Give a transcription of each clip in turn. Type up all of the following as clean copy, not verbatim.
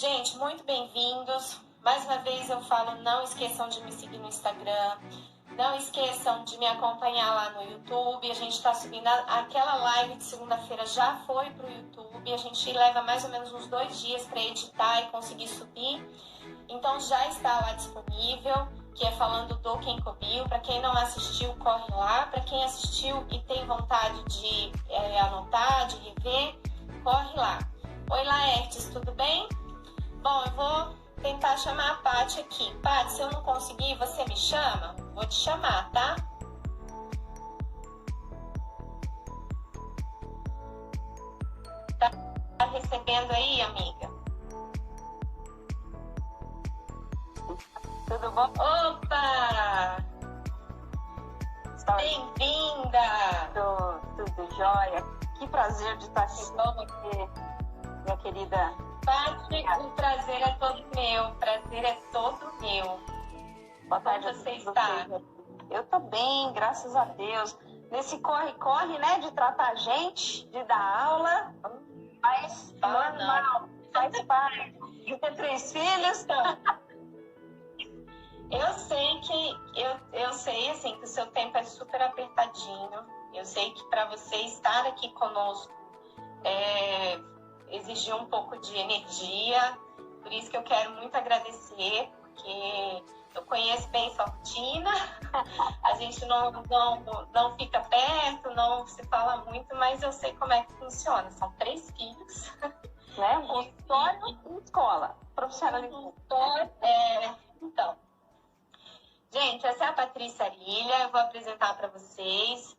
Gente, muito bem-vindos. Mais uma vez eu falo, não esqueçam de me seguir no Instagram. Não esqueçam de me acompanhar lá no YouTube. A gente está subindo aquela live de segunda-feira, já foi para o YouTube. A gente leva mais ou menos uns 2 dias para editar e conseguir subir. Então já está lá disponível, que é falando do Kenkobil. Para quem não assistiu, corre lá. Para quem assistiu e tem vontade de anotar, de rever, corre lá. Oi, Laertes, tudo bem? Bom, eu vou tentar chamar a Paty aqui. Paty, se eu não conseguir, você me chama? Vou te chamar, tá? Tá recebendo aí, amiga? Tudo bom? Opa! Bem-vinda! Tudo jóia. Que prazer de estar aqui com você, minha querida. Paty, o prazer é todo meu. O prazer é todo meu. Boa tarde. Como você está? Eu tô bem, graças a Deus. Nesse corre-corre, né, de tratar gente, de dar aula, mas normal, faz parte. De ter 3 filhos. Eu sei assim que o seu tempo é super apertadinho. Eu sei que para você estar aqui conosco exigiu um pouco de energia. Por isso que eu quero muito agradecer, porque eu conheço bem sua rotina. A gente não fica perto, não se fala muito, mas eu sei como é que funciona. São 3 filhos. Né? Um consultório e escola. Profissional. Então. Gente, essa é a Patrícia Arilha, eu vou apresentar para vocês.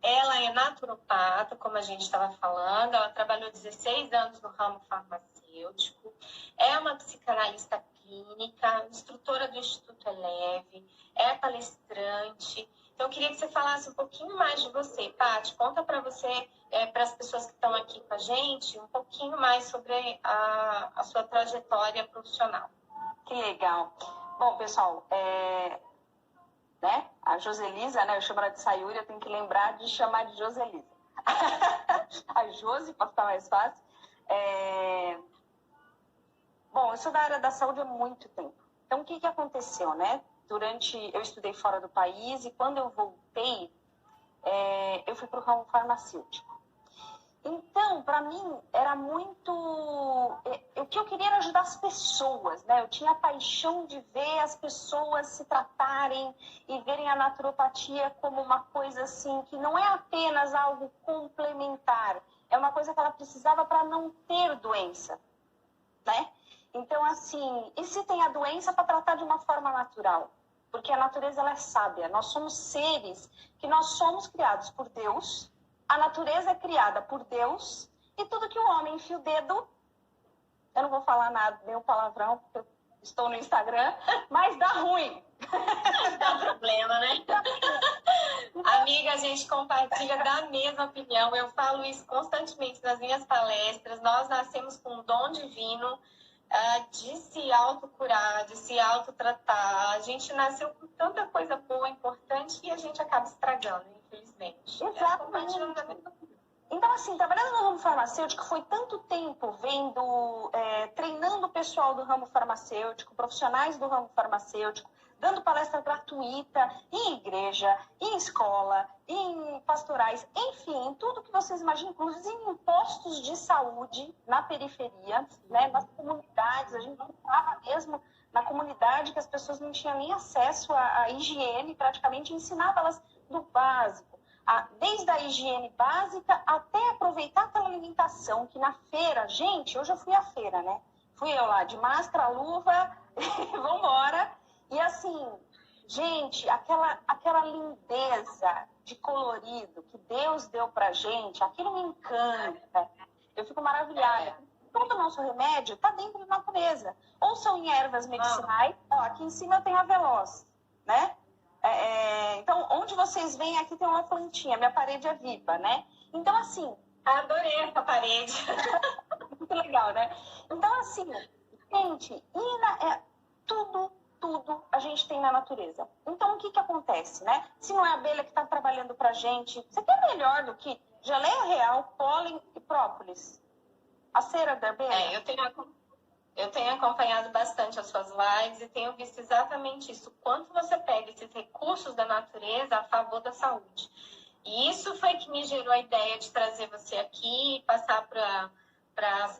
Ela é naturopata, como a gente estava falando, ela trabalhou 16 anos no ramo farmacêutico, é uma psicanalista clínica, instrutora do Instituto Eleve, é palestrante. Então, eu queria que você falasse um pouquinho mais de você, Paty. Conta para você, para as pessoas que estão aqui com a gente, um pouquinho mais sobre a sua trajetória profissional. Que legal. Bom, pessoal, né? A Joselisa, né? Eu chamo ela de Sayuri, eu tenho que lembrar de chamar de Joselisa. A Josi, para ficar mais fácil. Bom, eu sou da área da saúde há muito tempo. Então, o que aconteceu, né? Eu estudei fora do país e quando eu voltei, eu fui para o ramo farmacêutico. Então, para mim, era muito... O que eu queria era ajudar as pessoas, né? Eu tinha a paixão de ver as pessoas se tratarem e verem a naturopatia como uma coisa assim, que não é apenas algo complementar, é uma coisa que ela precisava para não ter doença, né? Então, assim, e se tem a doença, para tratar de uma forma natural? Porque a natureza, ela é sábia. Nós somos seres que nós somos criados por Deus. A natureza é criada por Deus e tudo que o homem enfia o dedo, eu não vou falar nada, nenhum palavrão, porque eu estou no Instagram, mas dá ruim. Dá problema, né? Amiga, a gente compartilha da mesma opinião. Eu falo isso constantemente nas minhas palestras. Nós nascemos com um dom divino de se autocurar, de se autotratar. A gente nasceu com tanta coisa boa, importante, e a gente acaba estragando, infelizmente. Exatamente. Então, assim, trabalhando no ramo farmacêutico, foi tanto tempo treinando o pessoal do ramo farmacêutico, profissionais do ramo farmacêutico, dando palestra gratuita em igreja, em escola, em pastorais, enfim, em tudo que vocês imaginam, inclusive em postos de saúde na periferia, né, nas comunidades. A gente estava mesmo na comunidade que as pessoas não tinham nem acesso à higiene, praticamente ensinava elas do básico, desde a higiene básica até aproveitar aquela alimentação que na feira, gente, hoje eu fui à feira, né? Fui eu lá de máscara, luva, e vambora. E assim, gente, aquela lindeza de colorido que Deus deu pra gente, aquilo me encanta. Eu fico maravilhada. Todo o nosso remédio está dentro da natureza. Ou são em ervas medicinais, aqui em cima eu tenho a Veloz, né? Então, onde vocês veem, aqui tem uma plantinha, minha parede é viva, né? Então, assim... Adorei essa parede. Muito legal, né? Então, assim, gente, tudo a gente tem na natureza. Então, o que acontece, né? Se não é a abelha que está trabalhando pra gente, você quer melhor do que geleia real, pólen e própolis? A cera da abelha? Eu tenho acompanhado bastante as suas lives e tenho visto exatamente isso. Quanto você pega esses recursos da natureza a favor da saúde. E isso foi que me gerou a ideia de trazer você aqui e passar para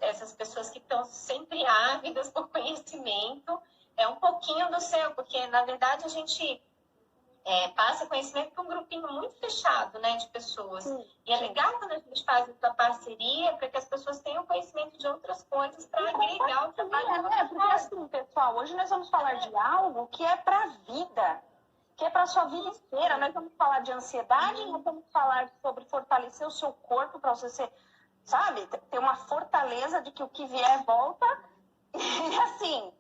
essas pessoas que estão sempre ávidas por conhecimento. É um pouquinho do seu, porque, na verdade, a gente passa conhecimento para um grupinho muito fechado, né, de pessoas. Sim, e é legal quando a gente faz essa parceria para que as pessoas tenham conhecimento de outras coisas para agregar o trabalho. Porque assim, pessoal, hoje nós vamos falar de algo que é para a vida, que é para a sua vida inteira. Nós vamos falar de ansiedade, nós vamos falar sobre fortalecer o seu corpo para você ser, sabe, ter uma fortaleza de que o que vier volta. E assim,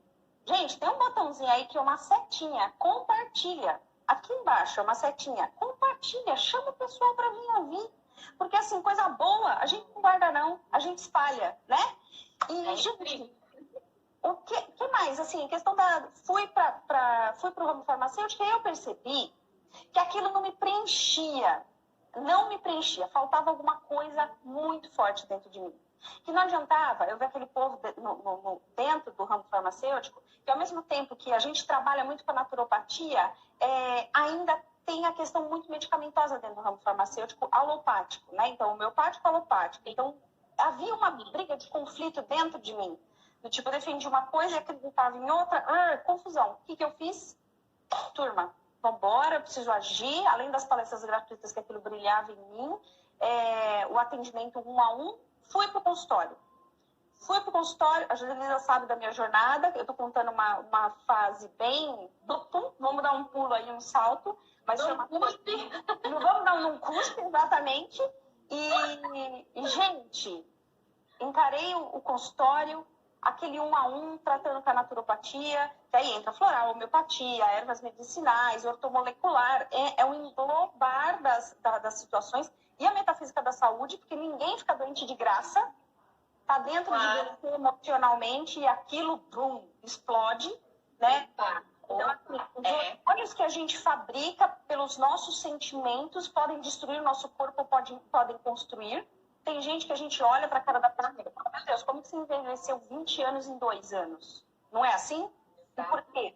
gente, tem um botãozinho aí que é uma setinha, compartilha. Aqui embaixo é uma setinha, compartilha, chama o pessoal para vir ouvir. Porque assim, coisa boa, a gente não guarda não, a gente espalha, né? E, gente, o que mais? Assim, questão da... Fui para o ramo farmacêutico e eu percebi que aquilo não me preenchia. Não me preenchia. Faltava alguma coisa muito forte dentro de mim. Que não adiantava eu ver aquele povo dentro do ramo farmacêutico, que ao mesmo tempo que a gente trabalha muito com a naturopatia, ainda tem a questão muito medicamentosa dentro do ramo farmacêutico alopático, né? Então, homeopático, alopático. Então, havia uma briga de conflito dentro de mim. Do tipo, eu defendi uma coisa e acreditava em outra. Confusão. O que eu fiz? Turma, vambora, eu preciso agir. Além das palestras gratuitas que aquilo brilhava em mim, o atendimento 1 a 1, fui para o consultório. A Juliana sabe da minha jornada. Eu estou contando uma fase bem... Vamos dar um pulo aí, um salto. Mas não vamos dar um cuspe, exatamente. E, gente, encarei o consultório, aquele 1 a 1, tratando com a naturopatia, que aí entra floral, homeopatia, ervas medicinais, ortomolecular, é um englobar das situações, e a metafísica da saúde, porque ninguém fica doente de graça, tá dentro de você emocionalmente, e aquilo, brum, explode, né? Então, assim, os hormônios que a gente fabrica pelos nossos sentimentos podem destruir o nosso corpo, podem construir. Tem gente que a gente olha para a cara da pessoa e fala, meu Deus, como que você envelheceu 20 anos em 2 anos? Não é assim? E por quê?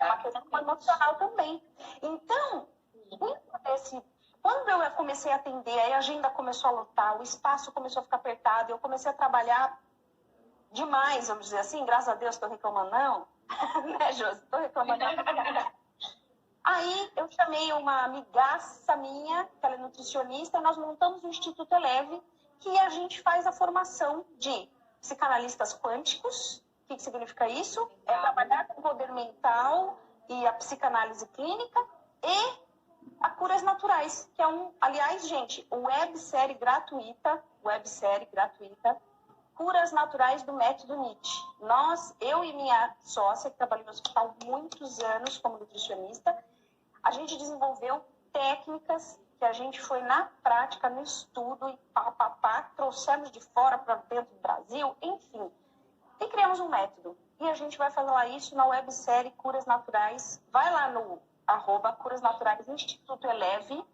É uma questão emocional também. Então, quando eu comecei a atender, aí a agenda começou a lotar, o espaço começou a ficar apertado, eu comecei a trabalhar demais, vamos dizer assim, graças a Deus estou reclamando não, né, Josi? Estou reclamando não. Aí eu chamei uma amigaça minha, que ela é nutricionista, e nós montamos o Instituto Eleve, que a gente faz a formação de psicanalistas quânticos. O que significa isso? É trabalhar com o poder mental e a psicanálise clínica e a curas naturais, que é aliás, gente, websérie gratuita, Curas Naturais do Método Nietzsche. Eu e minha sócia, que trabalhou no hospital muitos anos como nutricionista, a gente desenvolveu técnicas que a gente foi na prática, no estudo, e trouxemos de fora para dentro do Brasil, enfim. E criamos um método. E a gente vai falar isso na websérie Curas Naturais. Vai lá no @Curas Naturais Instituto Eleve,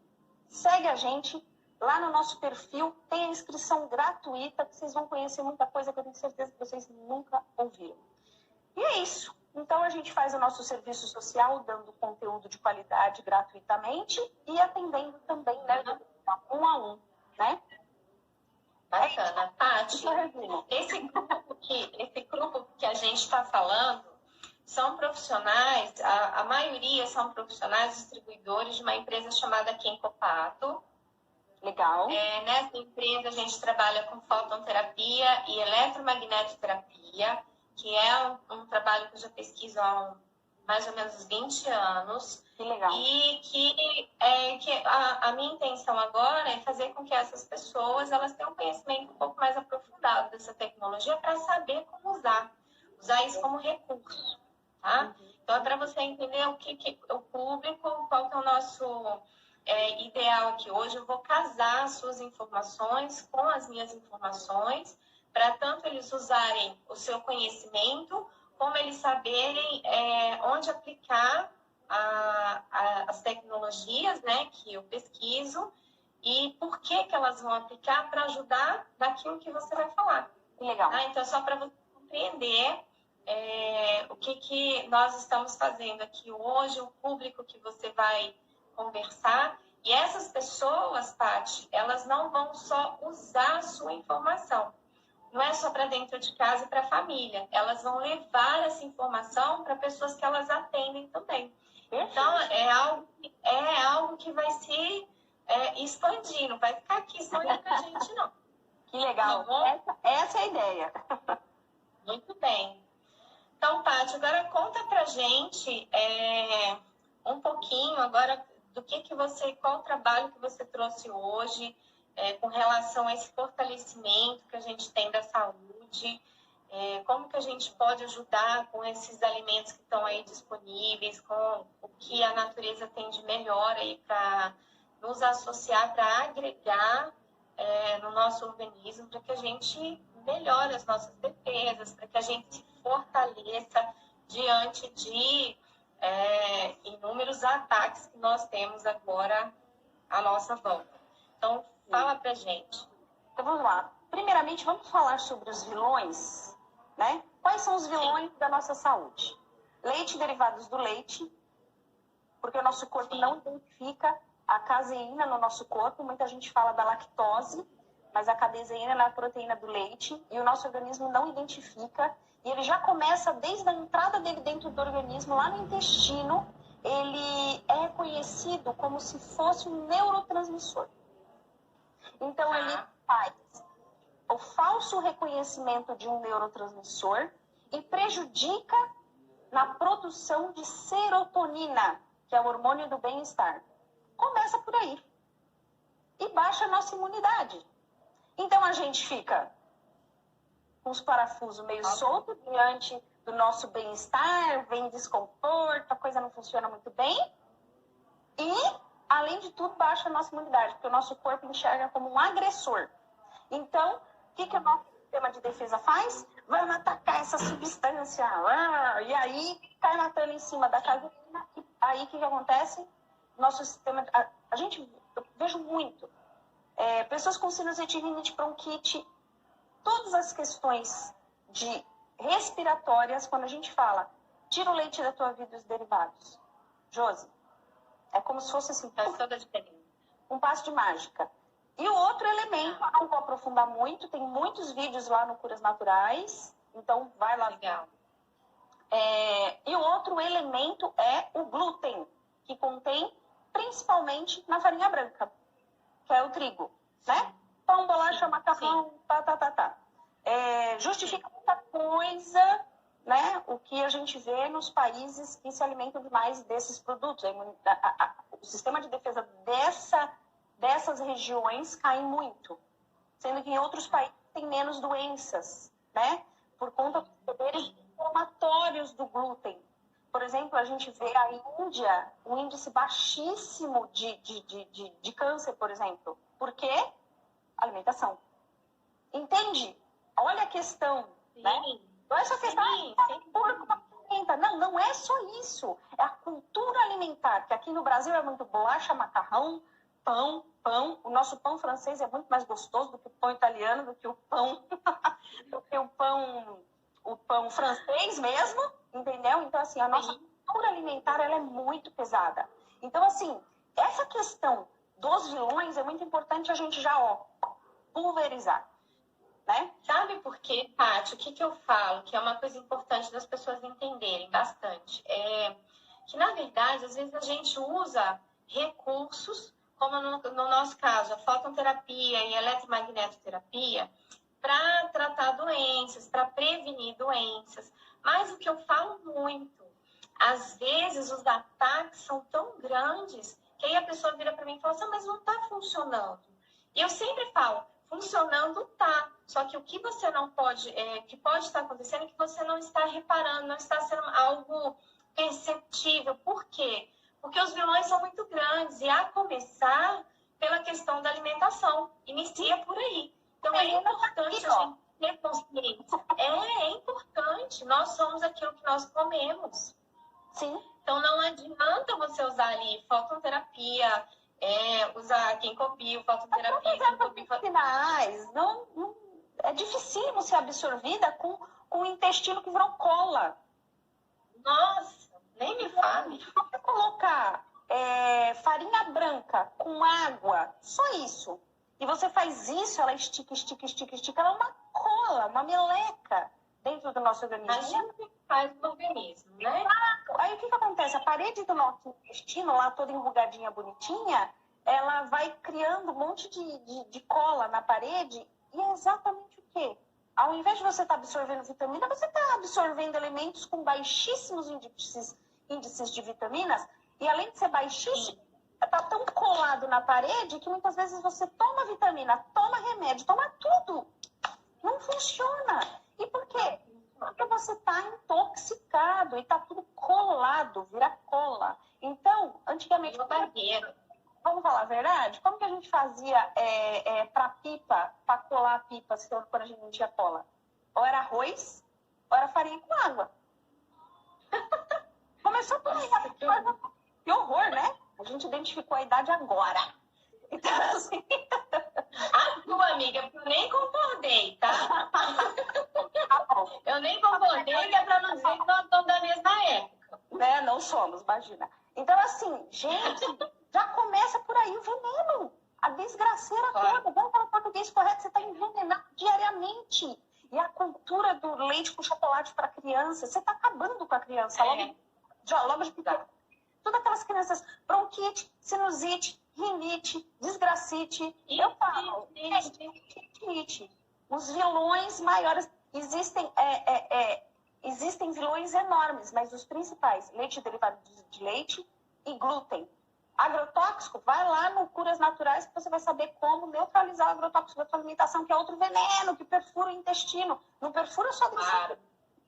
segue a gente. Lá no nosso perfil tem a inscrição gratuita, que vocês vão conhecer muita coisa que eu tenho certeza que vocês nunca ouviram. E é isso. Então, a gente faz o nosso serviço social, dando conteúdo de qualidade gratuitamente e atendendo também, né, 1 a 1, né? Bacana. Tati, esse grupo que a gente está falando são profissionais, a maioria são profissionais distribuidores de uma empresa chamada Kenkopato. Legal. Nessa empresa, a gente trabalha com fototerapia e eletromagnetoterapia, que é um trabalho que eu já pesquiso há mais ou menos 20 anos. Que legal. E que a minha intenção agora é fazer com que essas pessoas elas tenham um conhecimento um pouco mais aprofundado dessa tecnologia para saber como usar isso como recurso, tá? Então, é para você entender o público, qual que é o nosso ideal aqui. Hoje eu vou casar as suas informações com as minhas informações, para tanto eles usarem o seu conhecimento, como eles saberem onde aplicar as tecnologias, né, que eu pesquiso, e por que elas vão aplicar para ajudar naquilo que você vai falar. Que legal. Então, só para você compreender o que nós estamos fazendo aqui hoje, o público que você vai conversar. E essas pessoas, Paty, elas não vão só usar a sua informação. Não é só para dentro de casa e para a família. Elas vão levar essa informação para pessoas que elas atendem também. Então, é algo que vai se expandir, não vai ficar aqui só olhando a gente, não. Que legal. Tá, essa é a ideia. Muito bem. Então, Paty, agora conta pra gente um pouquinho agora do que você, qual o trabalho que você trouxe hoje com relação a esse fortalecimento que a gente tem da saúde, como que a gente pode ajudar com esses alimentos que estão aí disponíveis, com o que a natureza tem de melhor aí para nos associar, para agregar no nosso organismo, para que a gente melhore as nossas defesas, para que a gente se fortaleça diante de inúmeros ataques que nós temos agora à nossa volta. Então, fala pra gente. Então, vamos lá. Primeiramente, vamos falar sobre os vilões, né? Quais são os vilões da nossa saúde? Leite e derivados do leite, porque o nosso corpo não identifica a caseína no nosso corpo. Muita gente fala da lactose, mas a caseína é a proteína do leite e o nosso organismo não identifica. E ele já começa, desde a entrada dele dentro do organismo, lá no intestino, ele é reconhecido como se fosse um neurotransmissor. Então, ele faz o falso reconhecimento de um neurotransmissor e prejudica na produção de serotonina, que é o hormônio do bem-estar. Começa por aí. E baixa a nossa imunidade. Então, a gente fica com os parafusos meio soltos diante do nosso bem-estar, vem desconforto, a coisa não funciona muito bem. E, além de tudo, baixa a nossa imunidade, porque o nosso corpo enxerga como um agressor. Então, o que o nosso sistema de defesa faz? Vai atacar essa substância. E aí, cai matando em cima da caseína. E aí, o que acontece? Nosso sistema... Eu vejo muito. Pessoas com sinusite, rinite, bronquite, todas as questões de respiratórias, quando a gente fala, tira o leite da tua vida e os derivados. Josi, é como se fosse assim, um passo de mágica. E o outro elemento, eu não vou aprofundar muito, tem muitos vídeos lá no Curas Naturais, então vai lá. Legal. E o outro elemento é o glúten, que contém principalmente na farinha branca, que é o trigo, né? Pão, bolacha, macarrão, justifica muita coisa, né? O que a gente vê nos países que se alimentam demais desses produtos. O sistema de defesa dessas regiões cai muito, sendo que em outros países tem menos doenças, né? Por conta dos poderes inflamatórios do glúten. Por exemplo, a gente vê a Índia, um índice baixíssimo de câncer, por exemplo. Por quê? Alimentação. Entende? Olha a questão, né? Não é só questão não é só isso. É a cultura alimentar, que aqui no Brasil é muito bolacha, macarrão, pão. O nosso pão francês é muito mais gostoso do que o pão italiano, do que o pão francês mesmo, entendeu? Então, assim, a nossa cultura alimentar, ela é muito pesada. Então, assim, essa questão dos vilões é muito importante a gente já, pulverizar, né? Sabe por quê, Paty? O que eu falo? Que é uma coisa importante das pessoas entenderem bastante. Que, na verdade, às vezes a gente usa recursos, como no nosso caso, a fototerapia e a eletromagnetoterapia, para tratar doenças, para prevenir doenças. Mas o que eu falo muito, às vezes os ataques são tão grandes que aí a pessoa vira para mim e fala assim, mas não está funcionando. E eu sempre falo, funcionando tá. Só que o que você não pode, que pode estar acontecendo é que você não está reparando, não está sendo algo perceptível. Por quê? Porque os vilões são muito grandes e a começar pela questão da alimentação. Inicia por aí. Então é importante a gente ter consciência. É importante. Nós somos aquilo que nós comemos. Sim. Então não adianta você usar ali fototerapia, usar ginkgo biloba, fototerapia, finais, não, é dificílimo ser absorvida com o intestino que virou cola. Nossa, nem me fale. Se você colocar farinha branca com água, só isso, e você faz isso, ela estica, ela é uma cola, uma meleca dentro do nosso organismo. A gente faz no organismo, né? Aí o que acontece? A parede do nosso intestino, lá toda enrugadinha, bonitinha, ela vai criando um monte de cola na parede, e é exatamente o quê? Ao invés de você estar absorvendo vitamina, você está absorvendo elementos com baixíssimos índices de vitaminas, e além de ser baixíssimo, está tão colado na parede que muitas vezes você toma vitamina, toma remédio, toma tudo. Não funciona. E por quê? Porque você está intoxicado e está tudo colado, vira cola. Então, antigamente... Vamos falar a verdade? Como que a gente fazia para pipa, para colar a pipa, quando a gente não tinha cola? Ou era arroz, ou era farinha com água. Começou por aí. Que horror, né? A gente identificou a idade agora. Então, assim... A tua amiga, eu nem concordei, tá? Eu nem concordei, que é pra não dizer que nós estamos da mesma época. Né? Não somos, imagina. Então, assim, gente, já começa por aí o veneno. A desgraceira toda. Vamos falar português correto, você está envenenando diariamente. E a cultura do leite com chocolate para criança, você está acabando com a criança. Logo de pequeno. Todas aquelas crianças, bronquite, sinusite, rinite, desgracite. Eu falo, rinite. Os vilões maiores, existem vilões enormes, mas os principais, leite derivado de leite e glúten. Agrotóxico, vai lá no Curas Naturais que você vai saber como neutralizar o agrotóxico da sua alimentação, que é outro veneno que perfura o intestino. Não perfura só do intestino.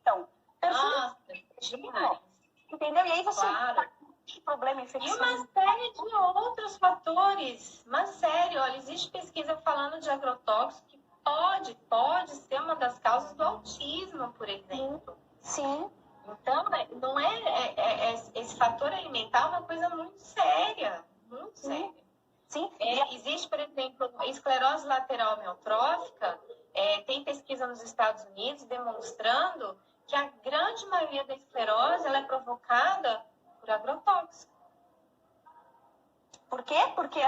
Então, perfura o intestino. Entendeu? E aí você problema, infecção. E uma série de outros fatores. Mas sério, olha, existe pesquisa falando de agrotóxico que pode ser uma das causas do autismo, por exemplo. Sim. Então, não esse fator alimentar é uma coisa muito séria. Muito séria. Sim. Existe, por exemplo, a esclerose lateral amiotrófica. Tem pesquisa nos Estados Unidos demonstrando que a grande maioria da esclerose ela é provocada por agrotóxico. Por quê? Porque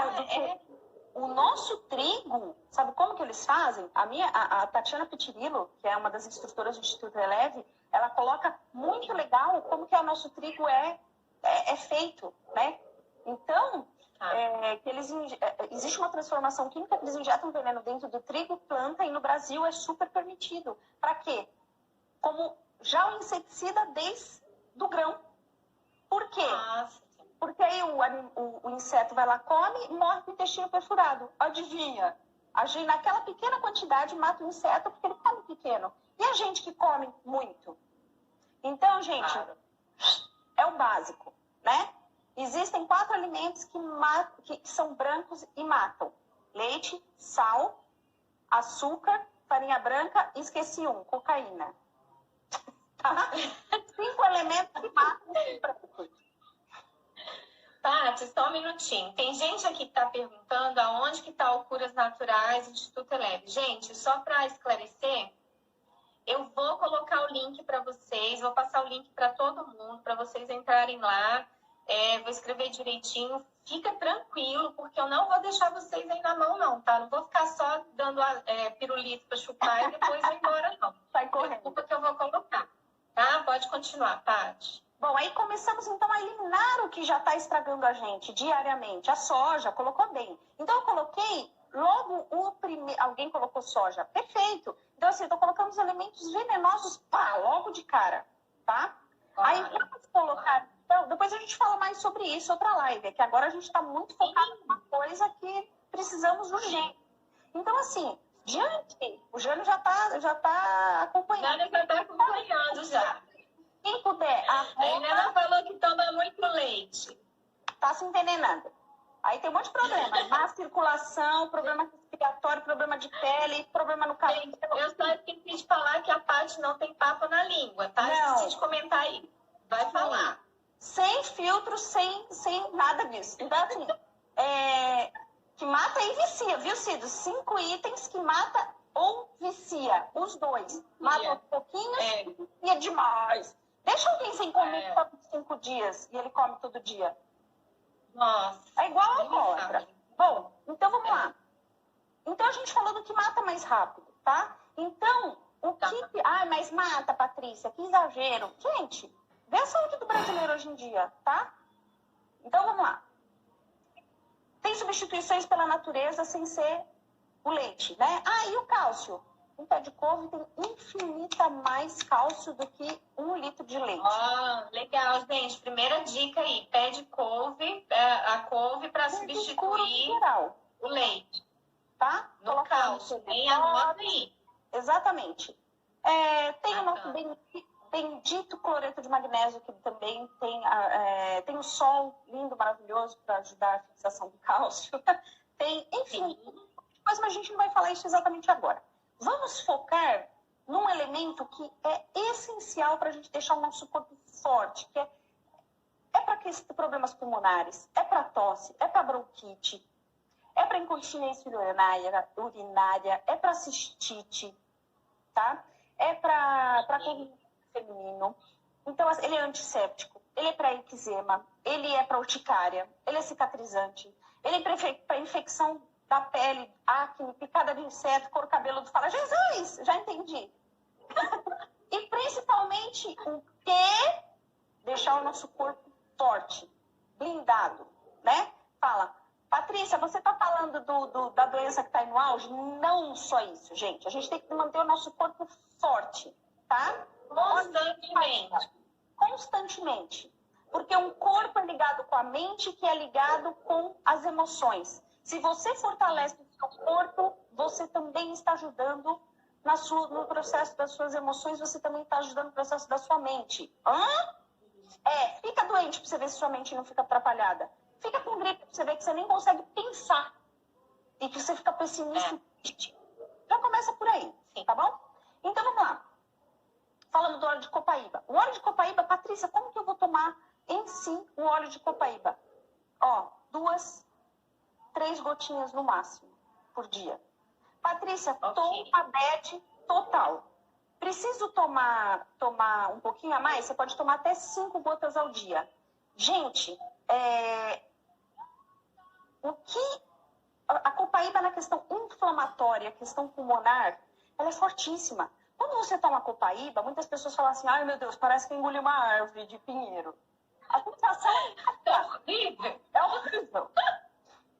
o nosso trigo, sabe como que eles fazem? A Tatiana Pitirilo, que é uma das instrutoras do Instituto Eleve, ela coloca muito legal como que o nosso trigo é feito, né? Então, existe uma transformação química que eles injetam veneno dentro do trigo, planta, e no Brasil é super permitido. Para quê? Como já o inseticida desde o grão. Por quê? Porque aí o inseto vai lá, come e morre com o intestino perfurado. Adivinha? A gente, naquela pequena quantidade, mata o inseto porque ele come pequeno. E a gente que come muito? Então, gente, é o básico, né? Existem 4 alimentos que são brancos e matam. Leite, sal, açúcar, farinha branca, esqueci cocaína. Tá? 5 elementos que matam os brancos. Tati, só um minutinho. Tem gente aqui que está perguntando aonde que está o Curas Naturais, Instituto Eleve. Gente, só para esclarecer, eu vou colocar o link para vocês, vou passar o link para todo mundo, para vocês entrarem lá. Vou escrever direitinho. Fica tranquilo, porque eu não vou deixar vocês aí na mão, não, tá? Não vou ficar só dando pirulito para chupar e depois ir embora, não. Sai correndo. Desculpa que eu vou colocar. Tá? Pode continuar, Tati. Bom, aí começamos então a eliminar o que já está estragando a gente diariamente. A soja, colocou bem. Então eu coloquei logo o primeiro... Alguém colocou soja. Perfeito. Então assim, eu estou colocando os elementos venenosos, logo de cara, tá? Aí vamos colocar... Então, depois a gente fala mais sobre isso, outra live, que agora a gente está muito focado numa coisa que precisamos urgente. Então assim, o Jânio já tá acompanhando. O Jânio já está acompanhando já. Quem puder, a Helena falou que toma muito leite. Tá se envenenando. Aí tem um monte de problema. Má circulação, problema respiratório, problema de pele, problema no cabelo. Eu só esqueci de falar que a Paty não tem papo na língua, tá? Não. Esqueci de comentar aí. Vai falar. Sem filtro, sem nada disso. Então, assim, que mata e vicia, viu, Cido? 5 itens que mata ou vicia. Os dois. Mata aos pouquinhos e é demais. Deixa alguém sem comer por 5 dias e ele come todo dia. Nossa. É igual a cobra. Bom, então vamos lá. Então a gente falou do que mata mais rápido, tá? Então, o que... Ah, mas mata, Patrícia, que exagero. Gente, vê a saúde do brasileiro hoje em dia, tá? Então vamos lá. Tem substituições pela natureza sem ser o leite, né? Ah, e o cálcio? Um pé de couve tem infinita mais cálcio do que 1 litro de leite. Legal, gente. Primeira dica aí, pé de couve, a couve para substituir o leite. Tá? No cálcio, bem anota aí. Exatamente. Tem o nosso bendito cloreto de magnésio, que também tem o sol lindo, maravilhoso, para ajudar a fixação do cálcio. Tem, enfim, mas a gente não vai falar isso exatamente agora. Vamos focar num elemento que é essencial para a gente deixar o nosso corpo forte, que é para problemas pulmonares, é para tosse, é para bronquite, é para incontinência urinária, é para cistite, tá? É para feminino. Então, ele é antisséptico, ele é para eczema, ele é para urticária, ele é cicatrizante, ele é para infecção da pele, acne, picada de inseto, couro cabeludo. Fala, Jesus, já entendi. E principalmente o quê? Deixar o nosso corpo forte, blindado, né? Fala, Patrícia, você está falando da doença que está aí no auge? Não só isso, gente. A gente tem que manter o nosso corpo forte, tá? Constantemente. Porque um corpo é ligado com a mente, que é ligado com as emoções. Se você fortalece o seu corpo, você também está ajudando no processo das suas emoções, você também está ajudando no processo da sua mente. Fica doente para você ver se sua mente não fica atrapalhada. Fica com gripe para você ver que você nem consegue pensar. E que você fica pessimista. Já começa por aí, tá bom? Então vamos lá. Falando do óleo de copaíba. O óleo de copaíba, Patrícia, como que eu vou tomar em si o óleo de copaíba? 2, 3 gotinhas no máximo por dia. Patrícia, tô a bad total. Preciso tomar um pouquinho a mais? Você pode tomar até 5 gotas ao dia. Gente, a copaíba na questão inflamatória, questão pulmonar, ela é fortíssima. Quando você toma copaíba, muitas pessoas falam assim, ai meu Deus, parece que engoliu uma árvore de pinheiro. A sensação é horrível. É horrível.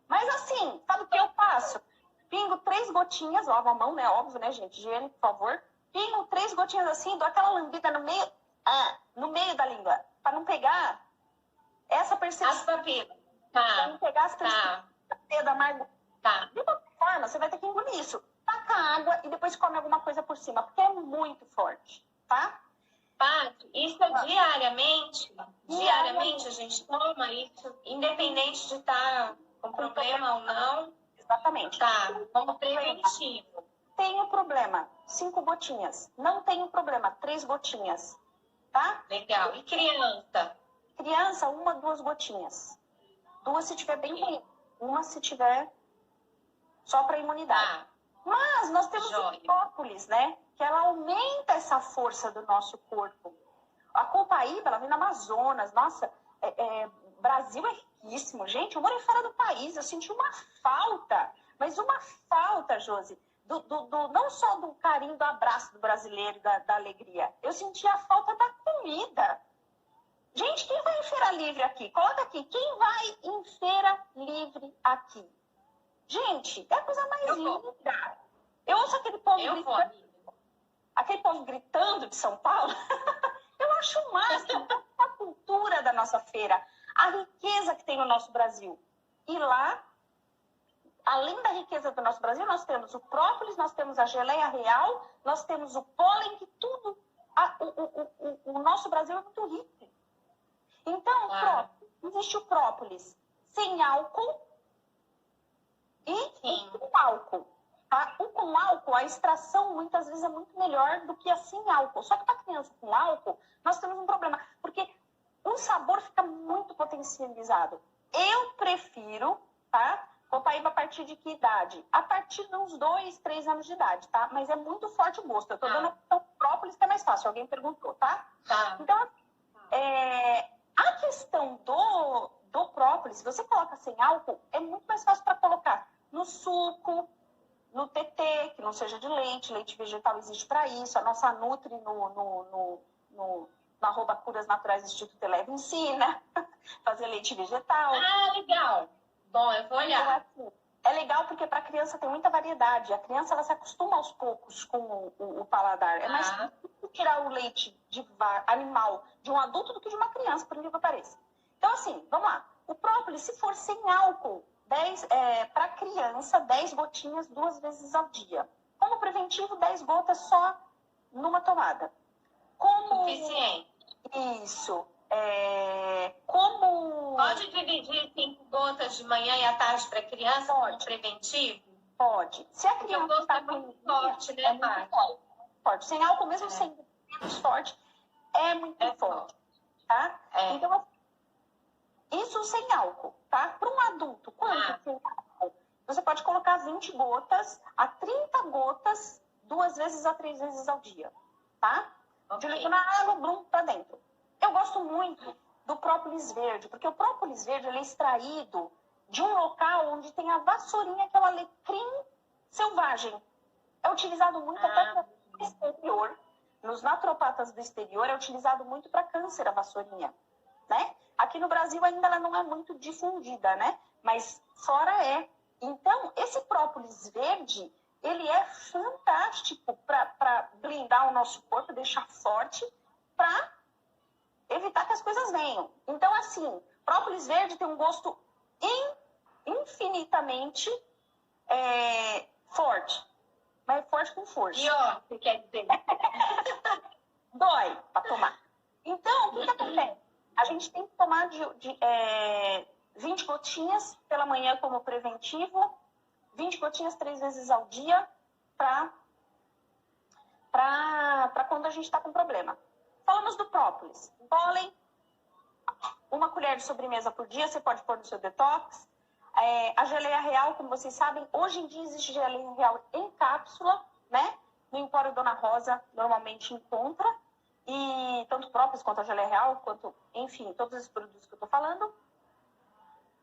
Mas assim, sabe o que eu faço? Pingo 3 gotinhas, lavo a mão, né? Óbvio, né, gente? Higiene, por favor. Pingo 3 gotinhas assim, dou aquela lambida no meio da língua. Pra não pegar essa percepção. As papilas. Pra não pegar as percepções da amargo. De qualquer forma, você vai ter que engolir isso. Taca água e depois come alguma coisa por cima, porque é muito forte, tá? Paty, isso é diariamente? Diariamente a gente toma isso, independente de estar com problema ou não? Exatamente. Tá, como preventivo. Tenho problema, 5 gotinhas. Não tenho problema, 3 gotinhas. Tá? Legal. E criança? Criança, 1, 2 gotinhas. 2 se tiver bem ruim. 1 se tiver só para imunidade. Mas nós temos o própolis, né? Que ela aumenta essa força do nosso corpo. A copaíba, ela vem no Amazonas. Nossa, Brasil é riquíssimo. Gente, eu morei fora do país. Eu senti uma falta. Mas uma falta, Josi. Não só do carinho, do abraço do brasileiro, da alegria. Eu senti a falta da comida. Gente, quem vai em feira livre aqui? Coloca aqui. Quem vai em feira livre aqui? Gente, é a coisa mais linda. Eu ouço aquele povo gritando de São Paulo. Eu acho o máximo a cultura da nossa feira, a riqueza que tem no nosso Brasil. E lá, além da riqueza do nosso Brasil, nós temos o própolis, nós temos a geleia real, nós temos o pólen, que tudo... O nosso Brasil é muito rico. Então, existe o própolis sem álcool e com álcool. Tá? O com álcool, a extração muitas vezes é muito melhor do que a sem álcool. Só que para criança com álcool, nós temos um problema. Porque o sabor fica muito potencializado. Eu prefiro, tá? copaíba a partir de que idade? A partir de uns 2, 3 anos de idade, tá? Mas é muito forte o gosto. Eu tô dando a opção própolis, que é mais fácil. Alguém perguntou, tá? Então, a questão do própolis, se você coloca sem álcool, é muito mais fácil para colocar no suco, no TT, que não seja de leite. Leite vegetal existe para isso. A nossa Nutri no @Curas Naturais Instituto Eleva ensina fazer leite vegetal. Ah, legal. Bom, eu vou olhar. Então, assim, é legal porque para a criança tem muita variedade. A criança ela se acostuma aos poucos com o paladar. É mais difícil tirar o leite de animal de um adulto do que de uma criança, por incrível que pareça. Então, assim, vamos lá. O própolis, se for sem álcool, para criança, 10 gotinhas 2 vezes ao dia. Como preventivo, 10 gotas só numa tomada. Suficiente. Isso. Como... Pode dividir 5 gotas de manhã e à tarde para criança como preventivo? Pode. Se a Porque o criança gosto está é muito forte, né, Paty? Forte. Sem álcool, mesmo sendo menos forte, é muito forte. Tá? Então, assim, isso sem álcool, tá? Para um adulto, quanto sem álcool? Você pode colocar 20 gotas a 30 gotas 2 vezes a 3 vezes ao dia, tá? Direcionar a água, Bloom para dentro. Eu gosto muito do própolis verde, porque o própolis verde ele é extraído de um local onde tem a vassourinha, que é o alecrim selvagem. É utilizado muito até para o exterior. Nos naturopatas do exterior é utilizado muito para câncer a vassourinha, né? Aqui no Brasil ainda ela não é muito difundida, né? Mas fora é. Então, esse própolis verde, ele é fantástico para blindar o nosso corpo, deixar forte, para evitar que as coisas venham. Então, assim, própolis verde tem um gosto infinitamente forte. Mas forte com força. E ó, você quer dizer? Dói para tomar. Então, o que acontece? A gente tem que tomar 20 gotinhas pela manhã como preventivo, 20 gotinhas 3 vezes ao dia para quando a gente está com problema. Falamos do própolis. Pólen, 1 colher de sobremesa por dia, você pode pôr no seu detox. A geleia real, como vocês sabem, hoje em dia existe geleia real em cápsula, né? No Empório Dona Rosa, normalmente encontra. E tanto própolis quanto a geleia real, quanto, enfim, todos esses produtos que eu tô falando.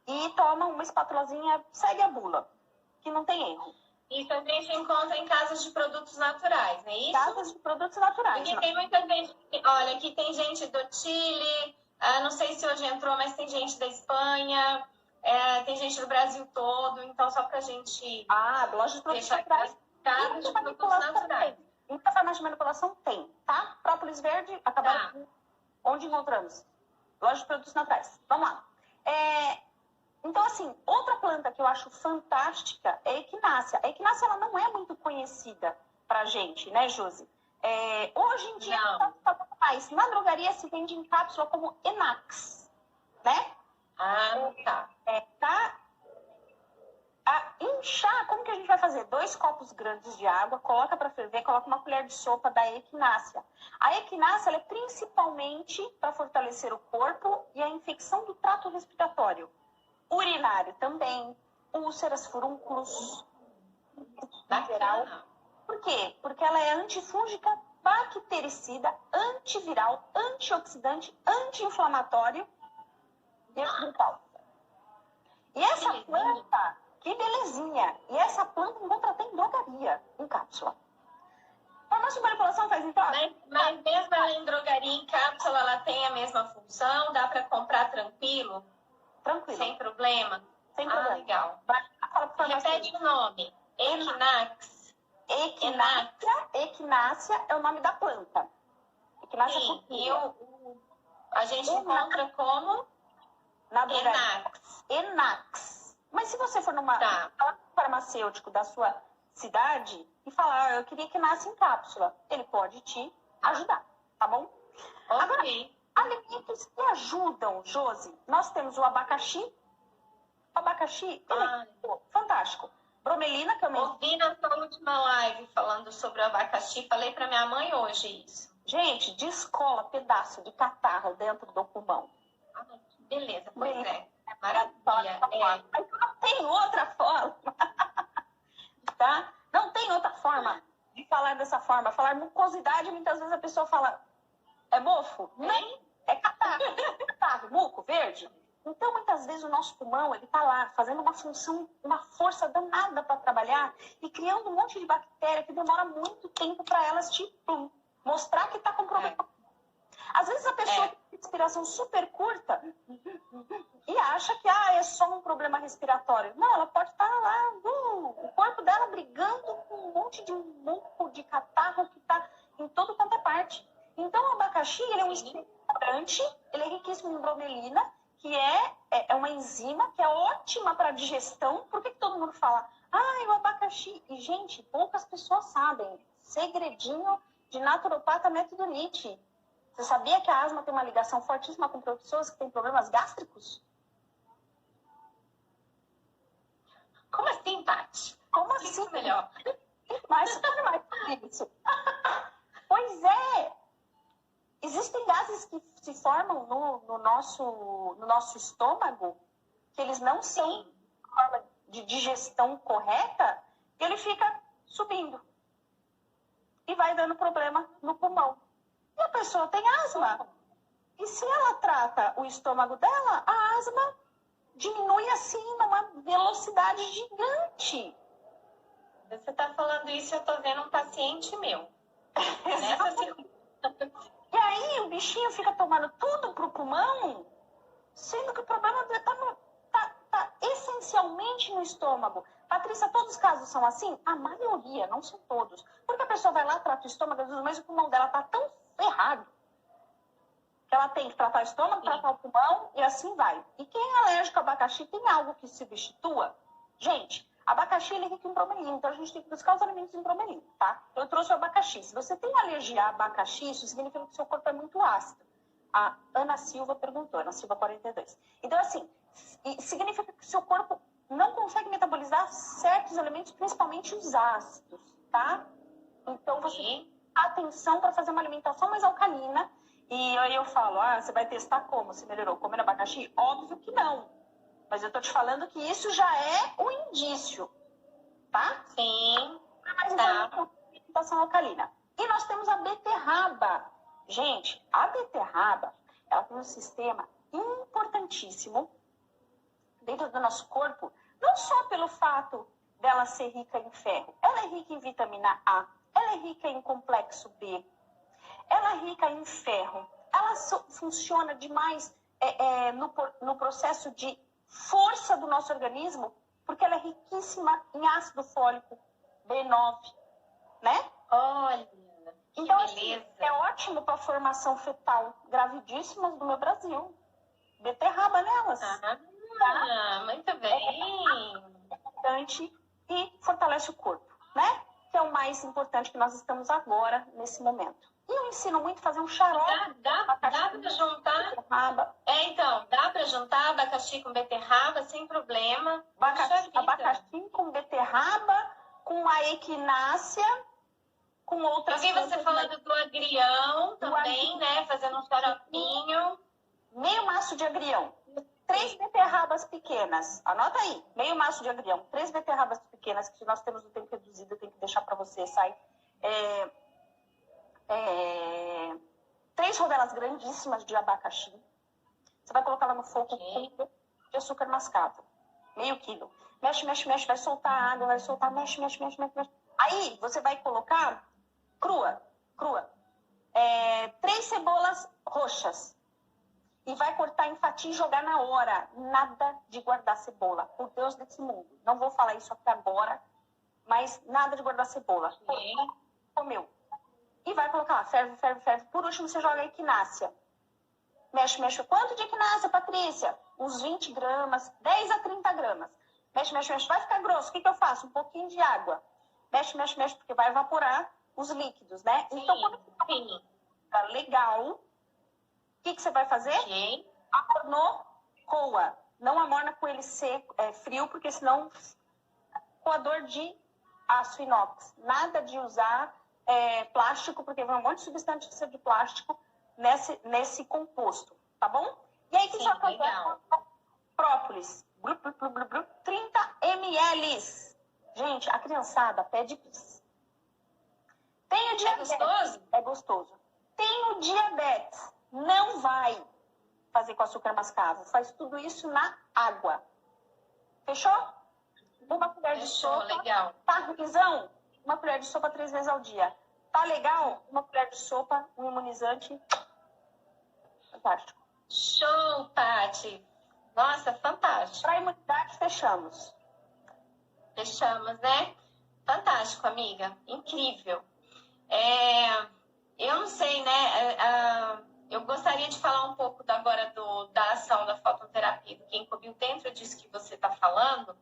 E toma uma espátulazinha, segue a bula, que não tem erro. Isso a gente encontra em casas de produtos naturais, não é isso? Casas de produtos naturais. Porque tem muita gente, olha, aqui tem gente do Chile, não sei se hoje entrou, mas tem gente da Espanha, tem gente do Brasil todo, então só pra gente loja de produtos deixar naturais. casas de produtos naturais. Em farmácia de manipulação tem, tá? Própolis verde, acabaram onde encontramos? Loja de produtos naturais. Vamos lá. Então, assim, outra planta que eu acho fantástica é a equinácea. A equinácea, ela não é muito conhecida pra gente, né, Josi? Hoje em dia, não está falando mais. Na drogaria se vende em cápsula como Enax, né? Tá. Em chá, como que a gente vai fazer? 2 copos grandes de água, coloca para ferver, coloca 1 colher de sopa da equinácea. A equinácea ela é principalmente para fortalecer o corpo e a infecção do trato respiratório. Urinário também, úlceras, furúnculos, em geral. Por quê? Porque ela é antifúngica, bactericida, antiviral, antioxidante, anti-inflamatório e espiritual. E essa planta, que belezinha! E essa planta encontra até em drogaria, em cápsula. Farmácia de manipulação faz então? Mas mesmo ela em drogaria, em cápsula, ela tem a mesma função? Dá para comprar tranquilo? Tranquilo. Sem problema? Sem problema. Legal. Repete o nome. Equinax. Equinácea é o nome da planta. Equinácea e a gente encontra como? Na drogaria. Enax. Mas se você for numa farmacêutico da sua cidade e falar, eu queria que nasce em cápsula, ele pode te ajudar, tá bom? Agora, alimentos que ajudam, Josi, nós temos o abacaxi. O abacaxi, ele é fantástico. Bromelina, que eu ouvi na sua última live falando sobre o abacaxi, falei pra minha mãe hoje isso. Gente, descola pedaço de catarro dentro do pulmão. Beleza, pois Maravilha. Mas não tem outra forma, tá? Não tem outra forma de falar dessa forma. Falar mucosidade, muitas vezes a pessoa fala, é mofo? Não, é catarro, muco, verde. Então, muitas vezes, o nosso pulmão, ele tá lá, fazendo uma função, uma força danada para trabalhar e criando um monte de bactéria que demora muito tempo para elas mostrar que tá com problema. Às vezes, a pessoa tem respiração super curta e acha que é só um problema respiratório. Não, ela pode estar lá, o corpo dela brigando com um monte de muco, de catarro que tá em todo quanto é parte. Então, o abacaxi, ele é um estimulante, ele é riquíssimo em bromelina, que é uma enzima que é ótima para digestão. Por que todo mundo fala, o abacaxi? E, gente, poucas pessoas sabem. Segredinho de naturopata método Nietzsche. Você sabia que a asma tem uma ligação fortíssima com pessoas que têm problemas gástricos? Como assim, Paty? Como assim? Isso melhor. Mais isso. Pois é. Existem gases que se formam no nosso estômago, que eles não são de forma de digestão correta, e ele fica subindo. E vai dando problema no pulmão. E a pessoa tem asma. E se ela trata o estômago dela, a asma diminui assim numa velocidade gigante. Você está falando isso, eu estou vendo um paciente meu. Nessa circunstância. E aí o bichinho fica tomando tudo pro pulmão, sendo que o problema tá essencialmente no estômago. Patrícia, todos os casos são assim? A maioria, não são todos. Porque a pessoa vai lá, trata o estômago, mas o pulmão dela tá tão ferrado que ela tem que tratar o estômago, tratar o pulmão e assim vai. E quem é alérgico ao abacaxi tem algo que substitua? Gente, abacaxi ele é rico em bromelina, então a gente tem que buscar os alimentos em bromelina, tá? Eu trouxe o abacaxi. Se você tem alergia a abacaxi, isso significa que o seu corpo é muito ácido. A Ana Silva perguntou, Ana Silva 42. Então, assim, significa que o seu corpo não consegue metabolizar certos elementos, principalmente os ácidos, tá? Então, você tem atenção para fazer uma alimentação mais alcalina. E aí eu falo, você vai testar como? Se melhorou comendo abacaxi? Óbvio que não. Mas eu tô te falando que isso já é um indício, tá? Sim. Mas então, alimentação alcalina. E nós temos a beterraba. Gente, a beterraba, ela tem um sistema importantíssimo dentro do nosso corpo, não só pelo fato dela ser rica em ferro. Ela é rica em vitamina A, ela é rica em complexo B, ela é rica em ferro. Ela funciona demais no processo de força do nosso organismo, porque ela é riquíssima em ácido fólico, B9, né? Olha, então, assim, é ótimo para a formação fetal. Gravidíssimas do meu Brasil. Beterraba nelas. Muito bem. É importante e fortalece o corpo, né? Que é o mais importante que nós estamos agora, nesse momento. E eu ensino muito a fazer um xarope. Dá para juntar? Beterraba. Então, dá para juntar abacaxi com beterraba sem problema. Abacaxi com beterraba, com a equinácea, com outras coisas. Eu vi você falando do agrião também, né? Fazendo um xaropinho. Meio maço de agrião. 3 beterrabas pequenas. Anota aí. Meio maço de agrião. 3 beterrabas pequenas, que nós temos o tempo reduzido, eu tenho que deixar para você, sai. 3 rodelas grandíssimas de abacaxi. Você vai colocar lá no fogo com de açúcar mascavo. Meio quilo. Mexe, mexe, mexe. Vai soltar a água, vai soltar. Mexe, mexe, mexe, mexe, mexe. Aí, você vai colocar crua. 3 cebolas roxas. E vai cortar em fatia e jogar na hora. Nada de guardar cebola. Por Deus desse mundo. Não vou falar isso aqui agora, mas nada de guardar cebola. Comeu. E vai colocar lá, ferve, ferve, ferve. Por último, você joga a equinácea. Mexe, mexe. Quanto de equinácea, Patrícia? Uns 20 gramas, 10 a 30 gramas. Mexe, mexe, mexe. Vai ficar grosso. O que eu faço? Um pouquinho de água. Mexe, mexe, mexe, porque vai evaporar os líquidos, né? Sim, então, quando fica legal, o que você vai fazer? Amornou, coa. Não amorna com ele seco, frio, porque senão coador de aço inox. Nada de usar plástico, porque vai um monte de substância de plástico nesse composto, tá bom? E aí, o que você vai fazer? Própolis, 30 ml. Gente, a criançada pede bis. Tem o diabetes. É gostoso? É gostoso. Tem o diabetes. Não vai fazer com açúcar mascavo. Faz tudo isso na água. Fechou? Uma colher de sopa. Legal. Tá ruimzão? Uma colher de sopa 3 vezes ao dia. Tá legal? Uma colher de sopa, um imunizante. Fantástico. Show, Paty. Nossa, fantástico. Para imunidade, fechamos. Fechamos, né? Fantástico, amiga. Incrível. Eu não sei, né? Eu gostaria de falar um pouco agora da ação da fototerapia, do Ginkgo dentro disso que você está falando,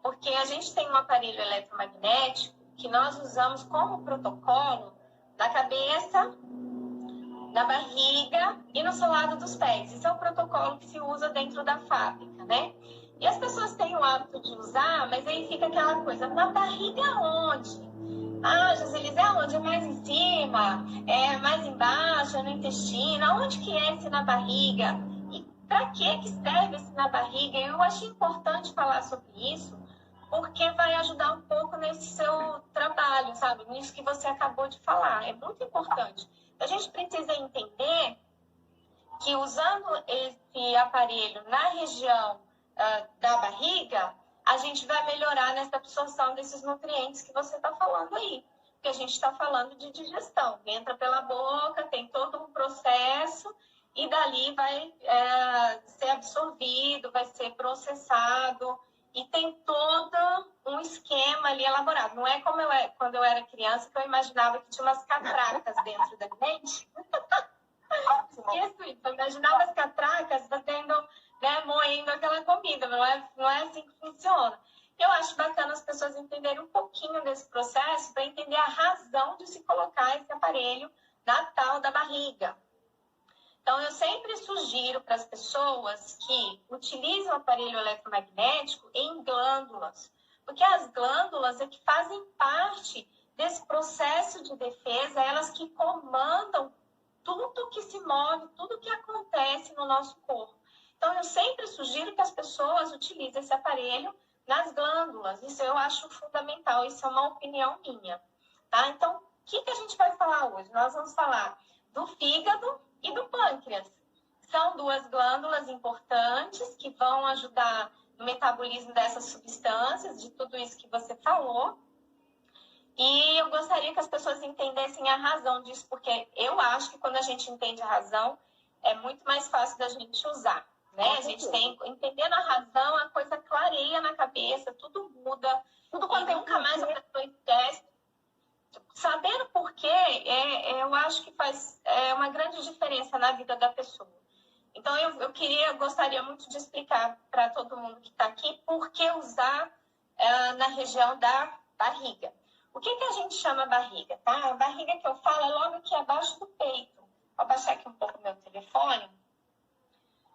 porque a gente tem um aparelho eletromagnético que nós usamos como protocolo na cabeça, na barriga e no solado dos pés. Isso é o protocolo que se usa dentro da fábrica, né? E as pessoas têm o hábito de usar, mas aí fica aquela coisa, na barriga onde? Ah, Joselise, é onde? É mais em cima? É mais embaixo? É no intestino? Aonde que é esse na barriga? E para que serve esse na barriga? Eu achei importante falar sobre isso, porque vai ajudar um pouco nesse seu trabalho, sabe? Nisso que você acabou de falar. É muito importante. A gente precisa entender que usando esse aparelho na região da barriga, a gente vai melhorar nessa absorção desses nutrientes que você está falando aí. Porque a gente está falando de digestão. Entra pela boca, tem todo um processo e dali vai ser absorvido, vai ser processado e tem todo um esquema ali elaborado. Não é como quando eu era criança, que eu imaginava que tinha umas catracas dentro da gente. Esqueço isso. Eu imaginava as catracas batendo, né, moendo aquela comida. Não é assim que funciona. Eu acho bacana as pessoas entenderem um pouquinho desse processo para entender a razão de se colocar esse aparelho na tal da barriga. Então, eu sempre sugiro para as pessoas que utilizem o aparelho eletromagnético em glândulas, porque as glândulas é que fazem parte desse processo de defesa, elas que comandam tudo que se move, tudo que acontece no nosso corpo. Então, eu sempre sugiro que as pessoas utilizem esse aparelho nas glândulas. Isso eu acho fundamental, isso é uma opinião minha. Tá? Então, o que a gente vai falar hoje? Nós vamos falar do fígado e do pâncreas. São duas glândulas importantes que vão ajudar no metabolismo dessas substâncias, de tudo isso que você falou. E eu gostaria que as pessoas entendessem a razão disso, porque eu acho que quando a gente entende a razão, é muito mais fácil da gente usar. Né? A gente tem, entendendo a razão, a coisa clareia na cabeça, tudo muda, tudo quando nunca mais a pessoa esquece. Sabendo por quê, eu acho que faz uma grande diferença na vida da pessoa. Então, eu gostaria muito de explicar para todo mundo que está aqui por que usar na região da barriga. O que a gente chama barriga? Tá? A barriga que eu falo é logo aqui abaixo do peito. Vou abaixar aqui um pouco o meu telefone.